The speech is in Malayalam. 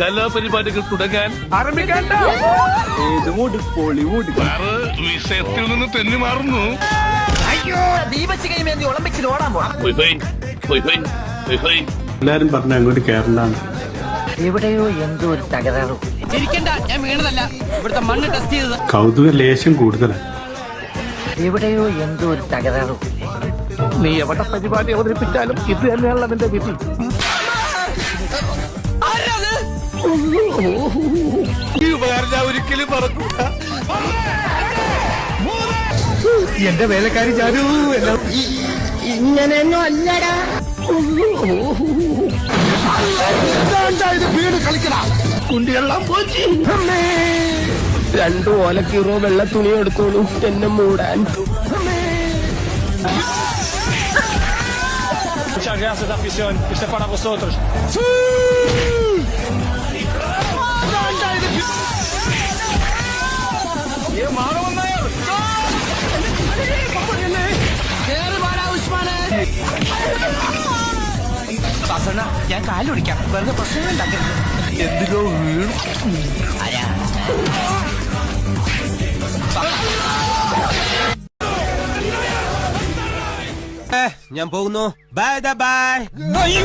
കലാപരിപാടികൾ തുടങ്ങാൻ ആരംഭിക്കാൻ വിഷയത്തിൽ നിന്ന് തെന്നി മാറുന്നു. അയ്യോ ദീപശിഖയും വേണ്ടി ഒളിമ്പിക്സിൽ ഓടാൻ പോണം. എല്ലാരും പറഞ്ഞ അങ്ങോട്ട് കേരളാണ്. എവിടെയോ എന്തോ ഒരു തകരാറ്. ചിരിക്കണ്ട, ഞാൻ വീണതല്ല, ഇവിടുത്തെ മണ്ണ് ടെസ്റ്റ് ചെയ്തത്. കൗതുക ലേശം കൂടുതലാണ്. എവിടെയോ എന്തോ ഒരു തകരാറ്. നീ എവിടെ പരിപാടി അവതരിപ്പിച്ചാലും ഇത് തന്നെയാണല്ലോ നിന്റെ വിധി. ഈ ഉപകാരം ഞാൻ ഒരിക്കലും മറക്കൂല. എന്റെ വേലക്കാരി ചാരു ഇങ്ങനെയൊന്നും അല്ലടാ. വീട് കളിക്കടാ കുണ്ടിയെല്ലാം പോച്ചി. 2 ഓലക്കീറോ വെള്ള തുണി എടുത്തോളൂ എന്നെ മൂടാൻ. Muchas gracias, afición. Este es para vosotros. ഞാൻ കാലൊടിക്കാം, വെറുതെ പ്രശ്നങ്ങൾ ഉണ്ടാക്കരുത്. എന്തിനോ വീണു. ഞാൻ പോകുന്നു. Bye bye. അയ്യോ